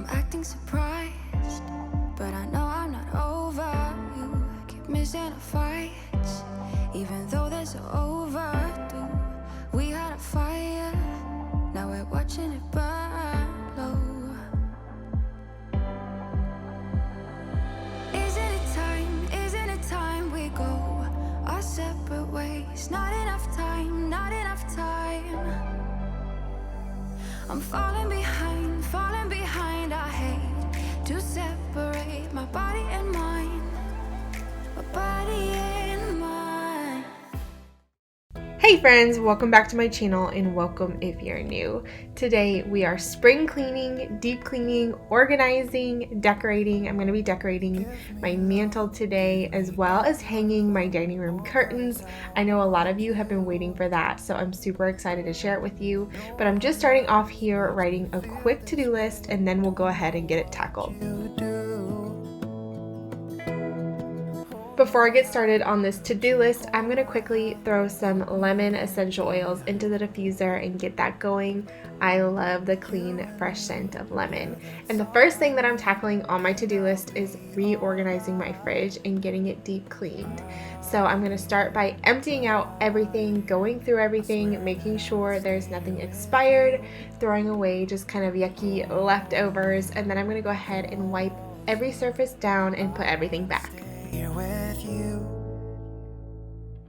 acting surprised, but I know I'm not over. You keep missing our fights, even though they're so overdue. We had a fire, now we're watching it burn low. Isn't it time we go our separate ways? Not enough time, not enough time. I'm falling behind, I hate to separate my body and mind, my body and mind. Hey friends, welcome back to my channel and welcome if you're new. Today we are spring cleaning, deep cleaning, organizing, decorating. I'm going to be decorating my mantle today as well as hanging my dining room curtains. I know a lot of you have been waiting for that, so I'm super excited to share it with you. But I'm just starting off here writing a quick to-do list and then we'll go ahead and get it tackled. Before I get started on this to-do list, I'm going to quickly throw some lemon essential oils into the diffuser and get that going. I love the clean, fresh scent of lemon. And the first thing that I'm tackling on my to-do list is reorganizing my fridge and getting it deep cleaned. So I'm going to start by emptying out everything, going through everything, making sure there's nothing expired, throwing away just kind of yucky leftovers, and then I'm going to go ahead and wipe every surface down and put everything back. Here with you,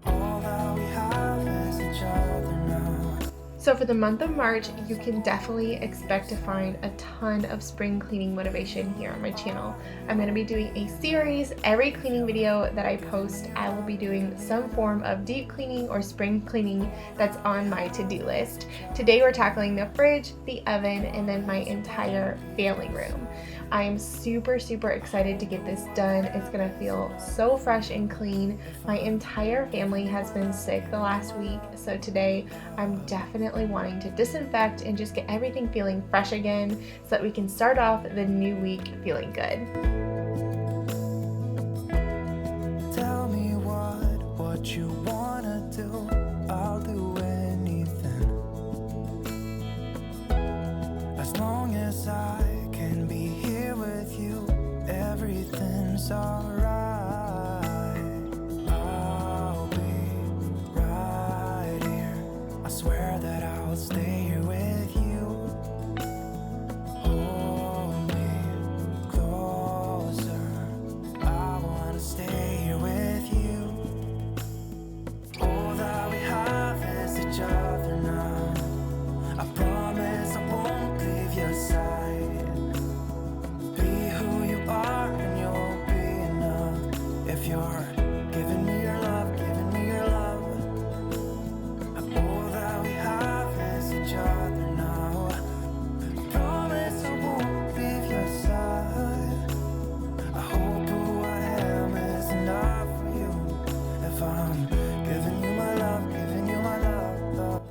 all that we have is each other now. So for the month of March, you can definitely expect to find a ton of spring cleaning motivation here on my channel. I'm going to be doing a series. Every cleaning video that I post, I will be doing some form of deep cleaning or spring cleaning that's on my to-do list. Today we're tackling the fridge, the oven, and then my entire family room. I am super excited to get this done. It's gonna feel so fresh and clean. My entire family has been sick the last week, so today I'm definitely wanting to disinfect and just get everything feeling fresh again so that we can start off the new week feeling good. Tell me what you wanna do, I'll do anything. As long as I can be here with you, everything's alright. I'll be right here, I swear that I'll stay here with you. Hold me closer, I wanna stay here with you. All that we have is each other now. I promise I won't leave your side. Be who you are and you'll be enough. If you're giving me your love, giving me your love. All that we have is each other now. I promise I won't leave your side. I hope who I am is enough for you. If I'm giving you my love, giving you my love.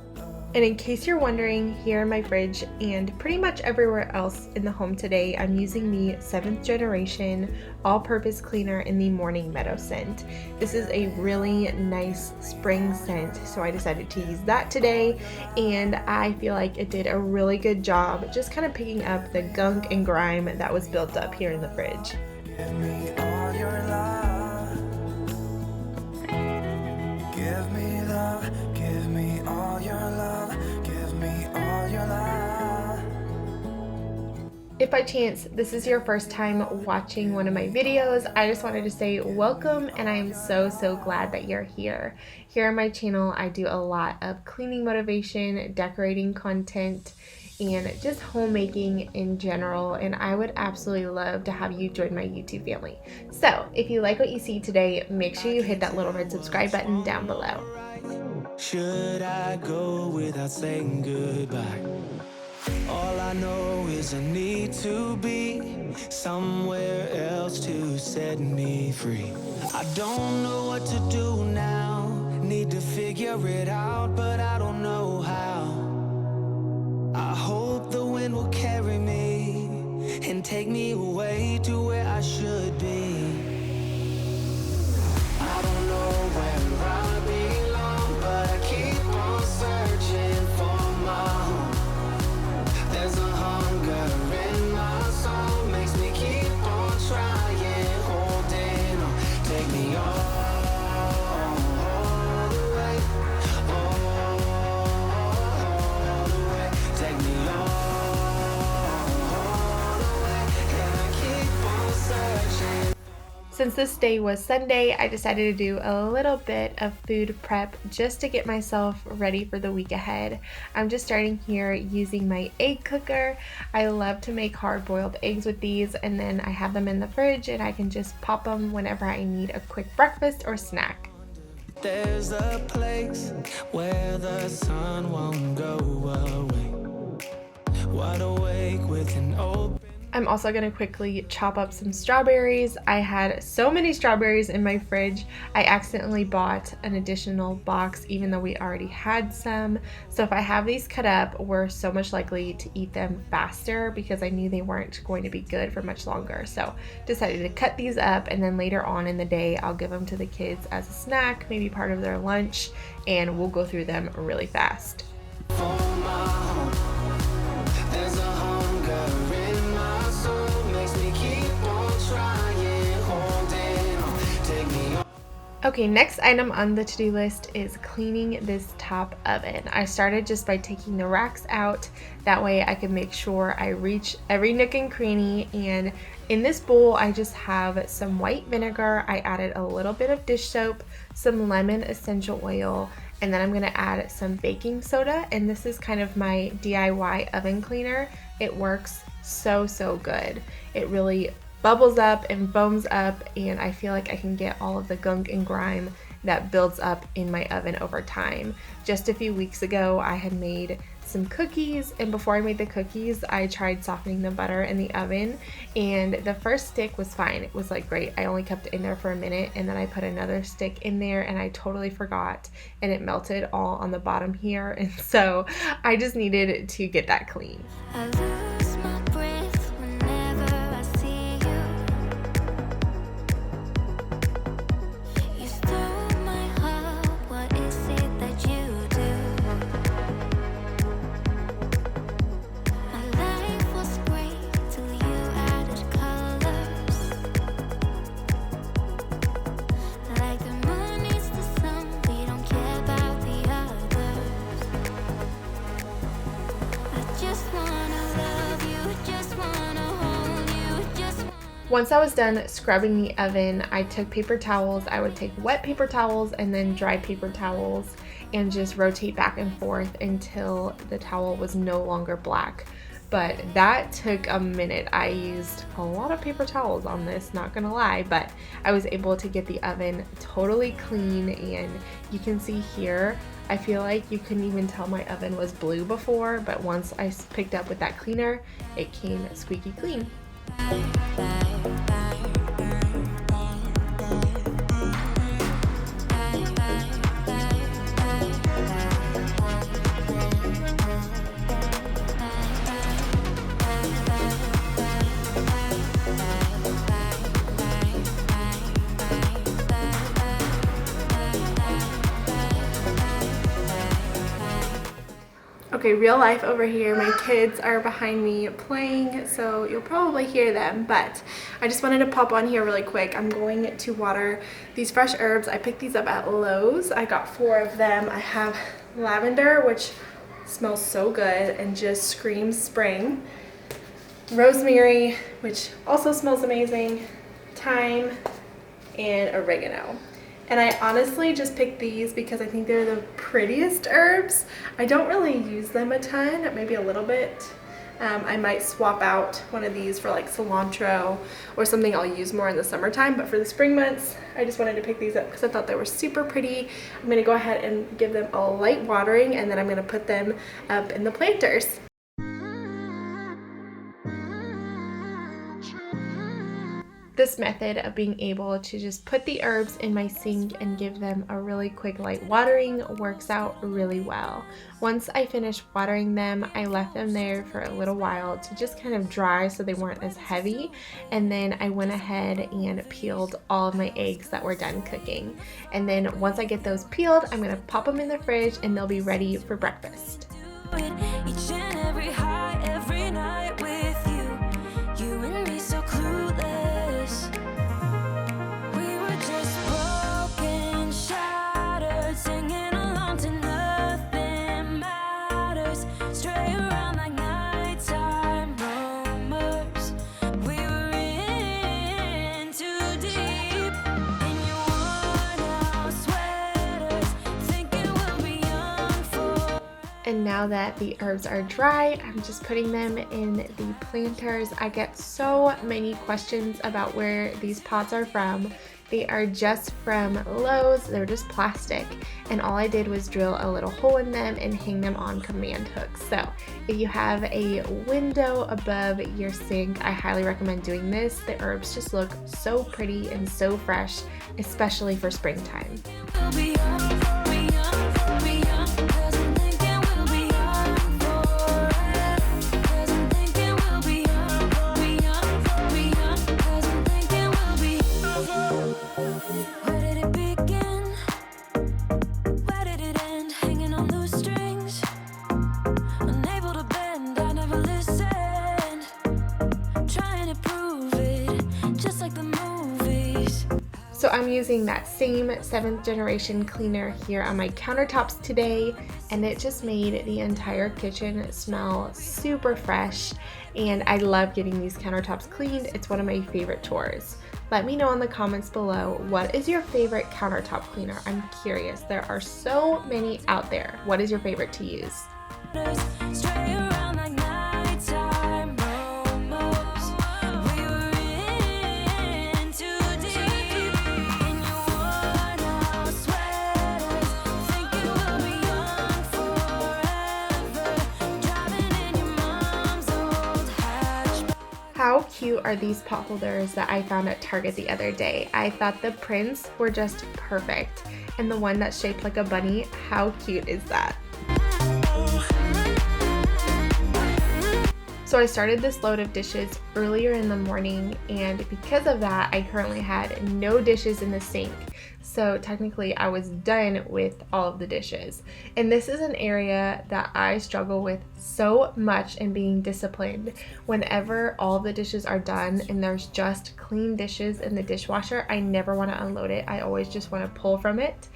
And in case you're wondering, here in my fridge and pretty much everywhere else in the home today, I'm using the 7th generation all-purpose cleaner in the Morning Meadow scent. This is a really nice spring scent, so I decided to use that today, and I feel like it did a really good job just kind of picking up the gunk and grime that was built up here in the fridge. Give me all your love. Give me love. Give me all your love. Give me all your love. If by chance this is your first time watching one of my videos, I just wanted to say welcome, and I am so glad that you're here. Here on my channel, I do a lot of cleaning motivation, decorating content, and just homemaking in general, and I would absolutely love to have you join my YouTube family. So if you like what you see today, make sure you hit that little red subscribe button down below. Should I go without saying goodbye? All I know is I need to be somewhere else to set me free. I don't know what to do now, need to figure it out, but I don't know how. I hope the wind will carry me and take me away to where I should be. I don't know where I belong, but I keep on searching for my home. There's a hunger in my soul. Since this day was Sunday, I decided to do a little bit of food prep just to get myself ready for the week ahead. I'm just starting here using my egg cooker. I love to make hard-boiled eggs with these, and then I have them in the fridge and I can just pop them whenever I need a quick breakfast or snack. There's a place where the sun won't go away. Wide awake with an open. I'm also going to quickly chop up some strawberries. I had so many strawberries in my fridge, I accidentally bought an additional box even though we already had some. So if I have these cut up, we're so much likely to eat them faster because I knew they weren't going to be good for much longer. So decided to cut these up, and then later on in the day I'll give them to the kids as a snack, maybe part of their lunch, and we'll go through them really fast. Okay, next item on the to-do list is cleaning this top oven. I started just by taking the racks out. That way I can make sure I reach every nook and cranny. And in this bowl, I just have some white vinegar. I added a little bit of dish soap, some lemon essential oil, and then I'm gonna add some baking soda. And this is kind of my DIY oven cleaner. It works so good. It really bubbles up and foams up, and I feel like I can get all of the gunk and grime that builds up in my oven over time. Just a few weeks ago, I had made some cookies, and before I made the cookies, I tried softening the butter in the oven, and the first stick was fine. It was like great. I only kept it in there for a minute, and then I put another stick in there, and I totally forgot, and it melted all on the bottom here, and so I just needed to get that clean. I lose my breath whenever I see you. You stole my heart, what is it that you do? My life was great till you added colors. Like the moon needs the sun, we don't care about the others. I just wanna love you, just wanna hold you, just wanna. Once I was done scrubbing the oven, I took paper towels. I would take wet paper towels and then dry paper towels and just rotate back and forth until the towel was no longer black. But that took a minute. I used a lot of paper towels on this, not gonna lie, but I was able to get the oven totally clean, and you can see here, I feel like you couldn't even tell my oven was blue before, but once I picked up with that cleaner, it came squeaky clean. Okay, real life over here. My kids are behind me playing, so you'll probably hear them, but I just wanted to pop on here really quick. I'm going to water these fresh herbs. I picked these up at Lowe's. I got 4 of them. I have lavender, which smells so good and just screams spring. Rosemary, which also smells amazing. Thyme, and oregano. And I honestly just picked these because I think they're the prettiest herbs. I don't really use them a ton, maybe a little bit. I might swap out one of these for like cilantro or something I'll use more in the summertime, but for the spring months, I just wanted to pick these up because I thought they were super pretty. I'm gonna go ahead and give them a light watering, and then I'm gonna put them up in the planters. This method of being able to just put the herbs in my sink and give them a really quick light watering works out really well. Once I finished watering them, I left them there for a little while to just kind of dry so they weren't as heavy, and then I went ahead and peeled all of my eggs that were done cooking. And then once I get those peeled, I'm going to pop them in the fridge and they'll be ready for breakfast. Each and every high, every night with you, you and me so clueless. We were just broken, shattered, singing along to nothing matters. Stray around like nighttime rumors. We were in too deep. And now that the herbs are dry, I'm just putting them in the planters. I get so many questions about where these pots are from. They are just from Lowe's. They're just plastic, and all I did was drill a little hole in them and hang them on command hooks. So if you have a window above your sink, I highly recommend doing this. The herbs just look so pretty and so fresh, especially for springtime. So I'm using that same 7th generation cleaner here on my countertops today, and it just made the entire kitchen smell super fresh, and I love getting these countertops cleaned. It's one of my favorite chores. Let me know in the comments below, what is your favorite countertop cleaner? I'm curious. There are so many out there. What is your favorite to use? How cute are these pot holders that I found at Target the other day? I thought the prints were just perfect. And the one that's shaped like a bunny, how cute is that? So I started this load of dishes earlier in the morning, and because of that, I currently had no dishes in the sink. So technically I was done with all of the dishes. And this is an area that I struggle with so much in being disciplined. Whenever all of the dishes are done and there's just clean dishes in the dishwasher, I never want to unload it. I always just want to pull from it.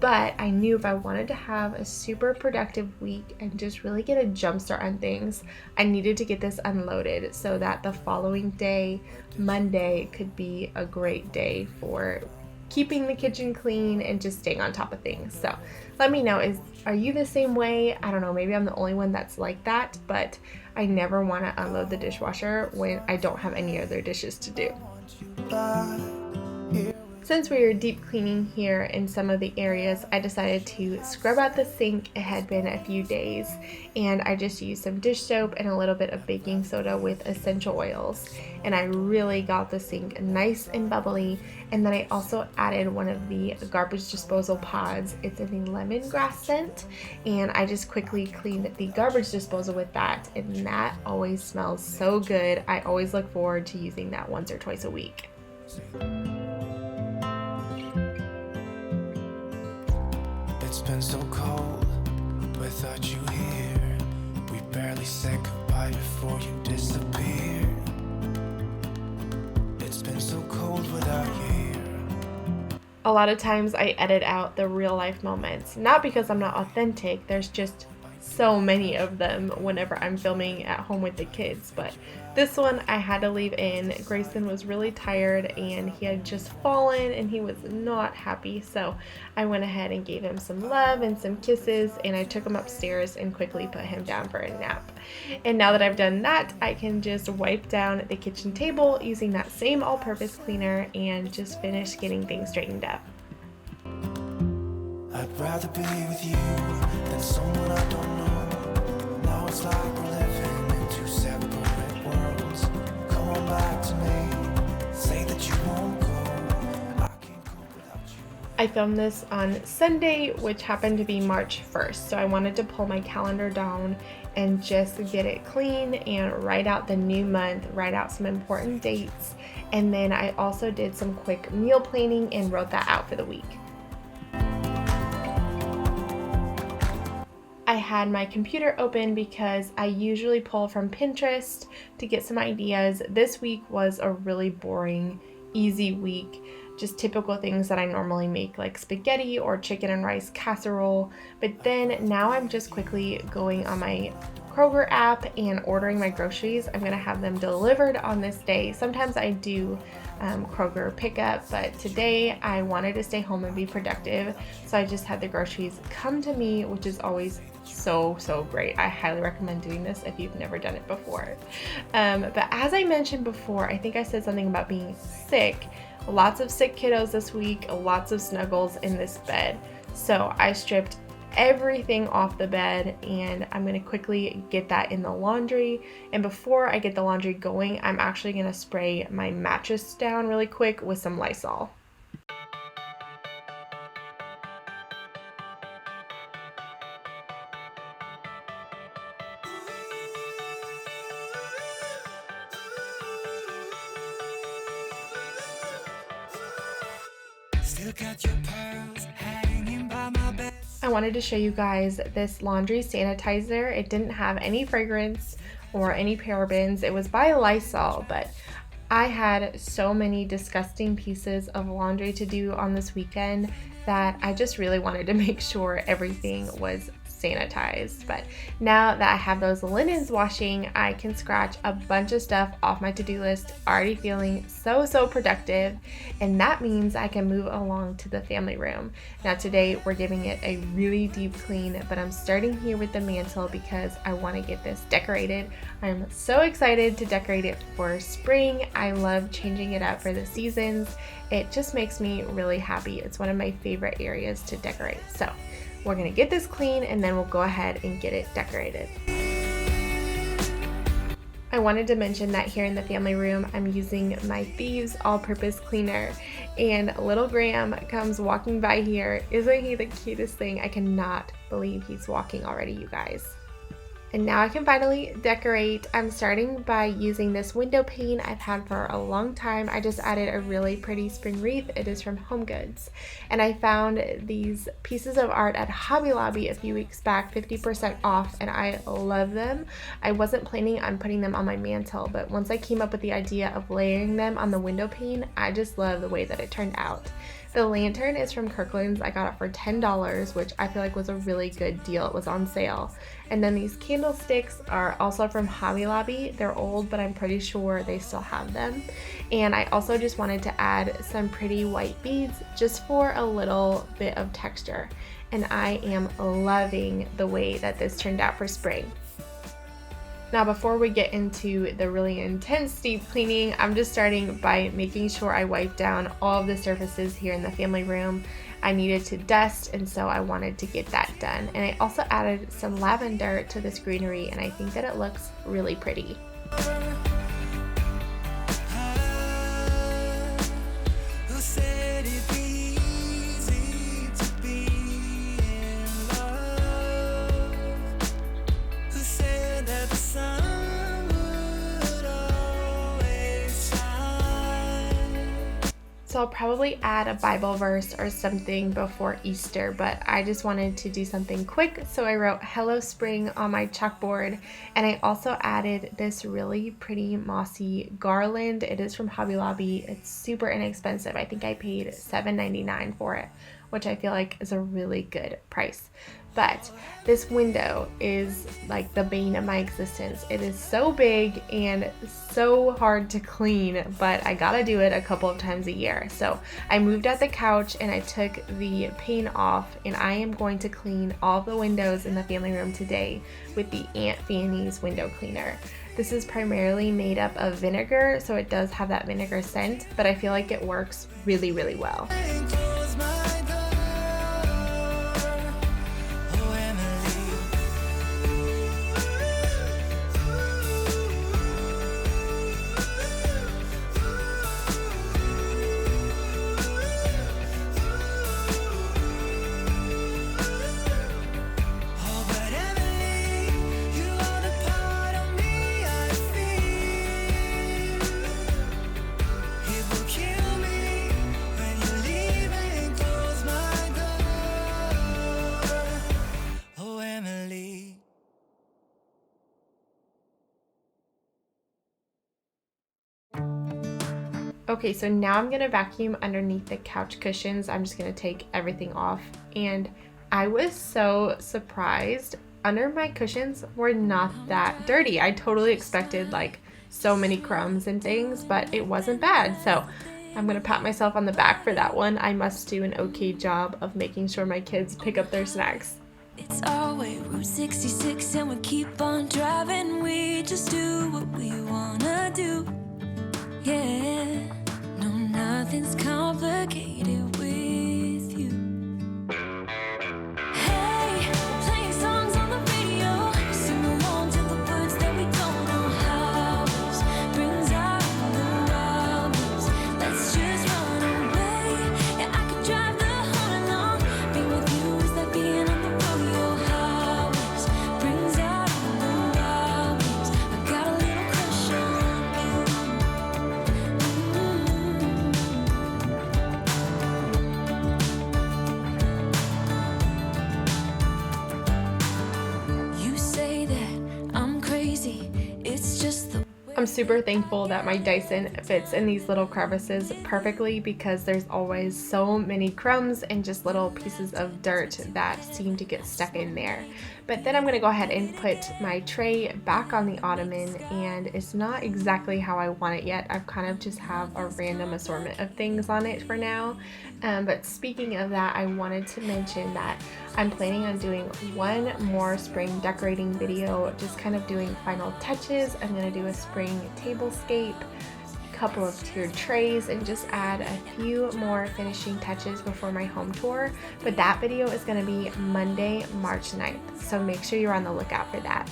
But I knew if I wanted to have a super productive week and just really get a jump start on things, I needed to get this unloaded so that the following day, Monday, could be a great day for keeping the kitchen clean and just staying on top of things. So let me know, are you the same way? I don't know, maybe I'm the only one that's like that, but I never want to unload the dishwasher when I don't have any other dishes to do. Since we were deep cleaning here in some of the areas, I decided to scrub out the sink. It had been a few days, and I just used some dish soap and a little bit of baking soda with essential oils, and I really got the sink nice and bubbly. And then I also added one of the garbage disposal pods. It's in the lemongrass scent, and I just quickly cleaned the garbage disposal with that, and that always smells so good. I always look forward to using that once or twice a week. It's been so cold without you here. We barely said goodbye before you disappeared. It's been so cold without you here. A lot of times I edit out the real life moments, not because I'm not authentic, there's just so many of them whenever I'm filming at home with the kids, but this one I had to leave in. Grayson was really tired and he had just fallen and he was not happy, so I went ahead and gave him some love and some kisses, and I took him upstairs and quickly put him down for a nap. And now that I've done that, I can just wipe down the kitchen table using that same all-purpose cleaner and just finish getting things straightened up. I'd rather be with you than someone I don't know. Now it's like we're living in two separate worlds. Come on back to me, say that you won't go. I can't cope without you. I filmed this on Sunday, which happened to be March 1st, so I wanted to pull my calendar down and just get it clean and write out the new month, write out some important dates, and then I also did some quick meal planning and wrote that out for the week. I had my computer open because I usually pull from Pinterest to get some ideas. This week was a really boring, easy week. Just typical things that I normally make, like spaghetti or chicken and rice casserole. But then now I'm just quickly going on my Kroger app and ordering my groceries. I'm gonna have them delivered on this day. Sometimes I do Kroger pickup, but today I wanted to stay home and be productive, so I just had the groceries come to me, which is always so great. I highly recommend doing this if you've never done it before. But as I mentioned before, I think I said something about being sick. Lots of sick kiddos this week, lots of snuggles in this bed. So I stripped everything off the bed and I'm going to quickly get that in the laundry. And before I get the laundry going, I'm actually going to spray my mattress down really quick with some Lysol. Still got your pearls hanging by my bed. I wanted to show you guys this laundry sanitizer. It didn't have any fragrance or any parabens. It was by Lysol, but I had so many disgusting pieces of laundry to do on this weekend that I just really wanted to make sure everything was sanitized. But now that I have those linens washing, I can scratch a bunch of stuff off my to-do list, already feeling so productive, and that means I can move along to the family room. Now today we're giving it a really deep clean, but I'm starting here with the mantle because I want to get this decorated. I'm so excited to decorate it for spring. I love changing it up for the seasons. It just makes me really happy. It's one of my favorite areas to decorate. So we're gonna get this clean and then we'll go ahead and get it decorated. I wanted to mention that here in the family room, I'm using my Thieves all-purpose cleaner, and little Graham comes walking by here. Isn't he the cutest thing? I cannot believe he's walking already, you guys. And now I can finally decorate. I'm starting by using this window pane I've had for a long time. I just added a really pretty spring wreath. It is from HomeGoods. And I found these pieces of art at Hobby Lobby a few weeks back, 50% off, and I love them. I wasn't planning on putting them on my mantle, but once I came up with the idea of layering them on the window pane, I just love the way that it turned out. The lantern is from Kirkland's. I got it for $10, which I feel like was a really good deal. It was on sale. And then these candlesticks are also from Hobby Lobby. They're old, but I'm pretty sure they still have them. And I also just wanted to add some pretty white beads just for a little bit of texture. And I am loving the way that this turned out for spring. Now before we get into the really intense deep cleaning, I'm just starting by making sure I wipe down all of the surfaces here in the family room. I needed to dust, and so I wanted to get that done. And I also added some lavender to this greenery, and I think that it looks really pretty. So I'll probably add a Bible verse or something before Easter, but I just wanted to do something quick, so I wrote Hello Spring on my chalkboard, and I also added this really pretty mossy garland. It is from Hobby Lobby. It's super inexpensive. I think I paid $7.99 for it, which I feel like is a really good price. But this window is like the bane of my existence. It is so big and so hard to clean, but I gotta do it a couple of times a year. So I moved out the couch and I took the pane off, and I am going to clean all the windows in the family room today with the Aunt Fanny's window cleaner. This is primarily made up of vinegar, so it does have that vinegar scent, but I feel like it works really well. Okay, so now I'm gonna vacuum underneath the couch cushions. I'm just gonna take everything off, and I was so surprised. Under my cushions were not that dirty. I totally expected like so many crumbs and things, but it wasn't bad. So I'm gonna pat myself on the back for that one. I must do an okay job of making sure my kids pick up their snacks. It's our way, Route 66, and we keep on driving. We just do what we wanna do. Yeah, no, nothing's complicated with you. Hey, playing songs on the radio, sing along to the words that we don't know. House brings out the wildness. Let's just run away. Yeah, I could drive the whole along. Being with you is like being on the rodeo. House brings out the wildness. I got a little crush on you. You say that I'm crazy. It's just the I'm super thankful that my Dyson fits in these little crevices perfectly because there's always so many crumbs and just little pieces of dirt that seem to get stuck in there. But then I'm going to go ahead and put my tray back on the ottoman, and it's not exactly how I want it yet. I've kind of just have a random assortment of things on it for now. But speaking of that, I wanted to mention that I'm planning on doing one more spring decorating video, just kind of doing final touches. I'm going to do a spring tablescape, a couple of tiered trays, and just add a few more finishing touches before my home tour. But that video is going to be Monday, March 9th, so make sure you're on the lookout for that.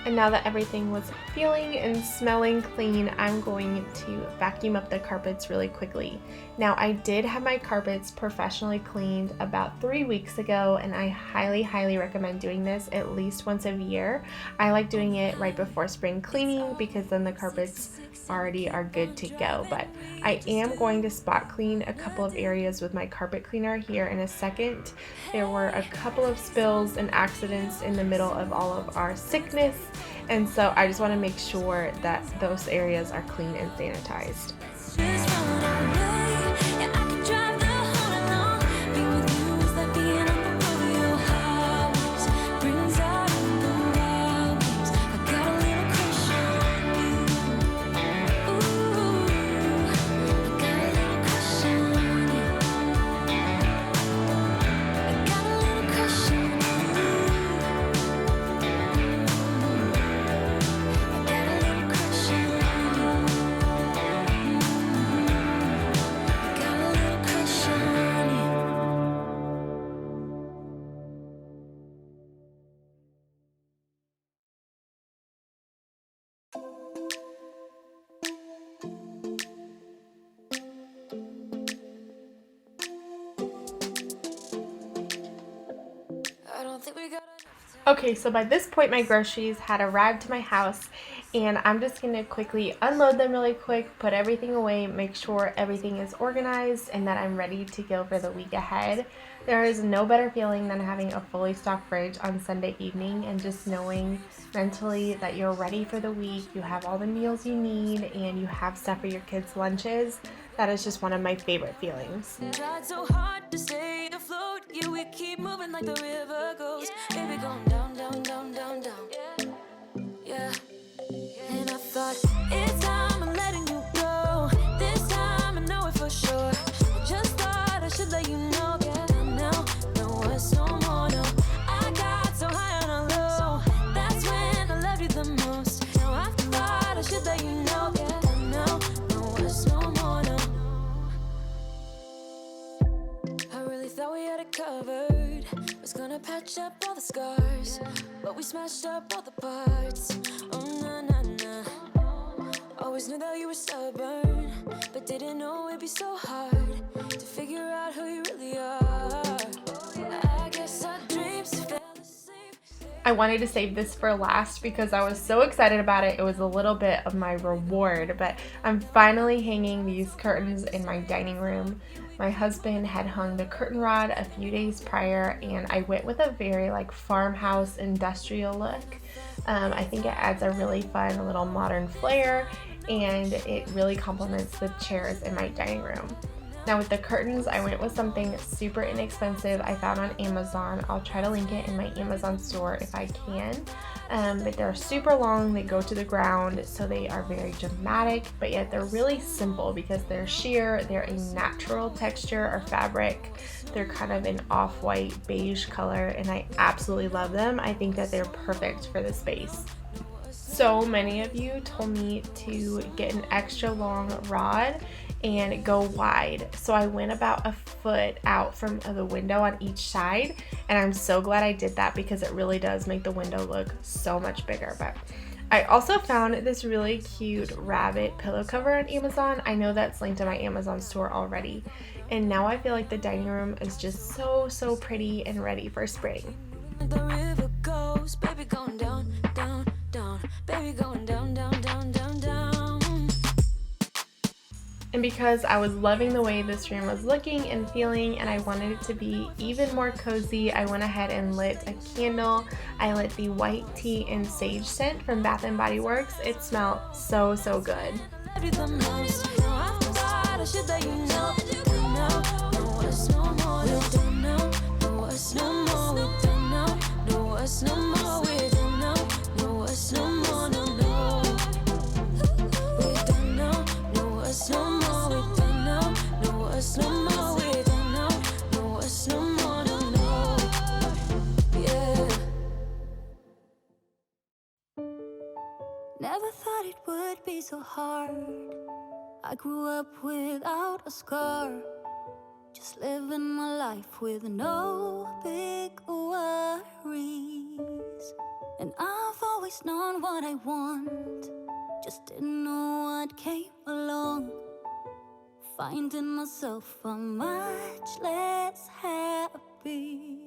And now that everything was feeling and smelling clean, I'm going to vacuum up the carpets really quickly. Now, I did have my carpets professionally cleaned about 3 weeks ago, and I highly recommend doing this at least once a year. I like doing it right before spring cleaning because then the carpets already are good to go. But I am going to spot clean a couple of areas with my carpet cleaner here in a second. There were a couple of spills and accidents in the middle of all of our sickness, and so I just want to make sure that those areas are clean and sanitized. Okay, so by this point my groceries had arrived to my house, and I'm just going to quickly unload them really quick, put everything away, make sure everything is organized and that I'm ready to go for the week ahead. There is no better feeling than having a fully stocked fridge on Sunday evening and just knowing mentally that you're ready for the week, you have all the meals you need, and you have stuff for your kids' lunches. That is just one of my favorite feelings. Tried so hard to stay afloat. Yeah, we keep moving like the river goes. Baby, going down, down, down, down, down. Yeah. And I thought, it's time I'm letting you go. This time I know it for sure. I just thought I should let you know. Yeah, now, no words no more, no. I got so high on a low. That's when I loved you the most. Now I thought I should let you know. Yeah, now, no words no more, no. I really thought we had it covered. Was gonna patch up all the scars, but we smashed up all the parts. Oh, na na na. Always knew that you were stubborn, but didn't know it'd be so hard to figure out who you really are. I guess our dreams fell asleep. I wanted to save this for last because I was so excited about it. It was a little bit of my reward, but I'm finally hanging these curtains in my dining room. My husband had hung the curtain rod a few days prior, and I went with a very like farmhouse industrial look. I think it adds a really fun little modern flair, and it really complements the chairs in my dining room. Now with the curtains, I went with something super inexpensive I found on Amazon. I'll try to link it in my Amazon store if I can. But they're super long, they go to the ground, so they are very dramatic, but yet they're really simple because they're sheer, they're a natural texture or fabric. They're kind of an off-white beige color, and I absolutely love them. I think that they're perfect for the space. So many of you told me to get an extra long rod and go wide, so I went about a foot out from the window on each side, and I'm so glad I did that because it really does make the window look so much bigger. But I also found this really cute rabbit pillow cover on Amazon. I know that's linked to my Amazon store already, and now I feel like the dining room is just so pretty and ready for spring. The river goes, baby going down, down, down, baby going down, down, down, down, down. And because I was loving the way this room was looking and feeling, and I wanted it to be even more cozy, I went ahead and lit a candle. I lit the white tea and sage scent from Bath & Body Works. It smelled so good. Never thought it would be so hard. I grew up without a scar, just living my life with no big worries. And I've always known what I want, just didn't know what came along. Finding myself much less happy.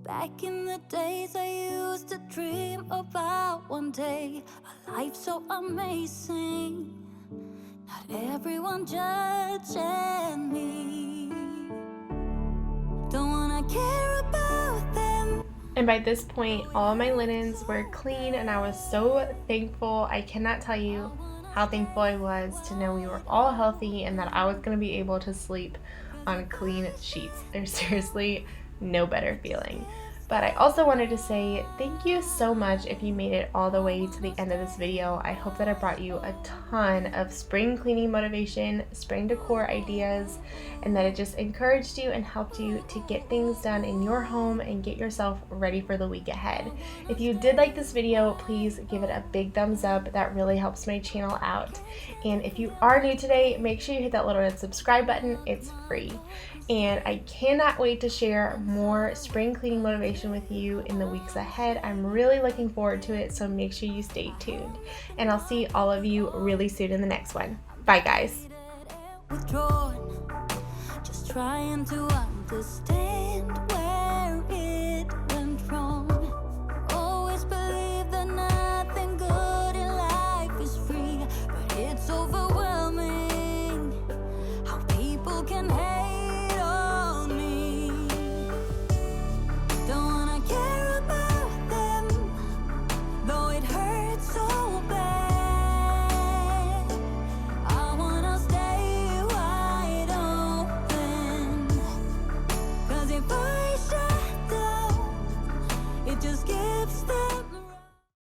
Back in the days I used to dream about one day a life so amazing, not everyone judging me. Don't wanna care about them. And by this point, all my linens were clean, and I was so thankful. I cannot tell you how thankful I was to know we were all healthy and that I was going to be able to sleep on clean sheets. There's seriously no better feeling. But I also wanted to say thank you so much if you made it all the way to the end of this video. I hope that I brought you a ton of spring cleaning motivation, spring decor ideas, and that it just encouraged you and helped you to get things done in your home and get yourself ready for the week ahead. If you did like this video, please give it a big thumbs up. That really helps my channel out. And if you are new today, make sure you hit that little red subscribe button. It's free. And I cannot wait to share more spring cleaning motivation with you in the weeks ahead. I'm really looking forward to it, so make sure you stay tuned. And I'll see all of you really soon in the next one. Bye, guys. Withdrawn, just trying to understand where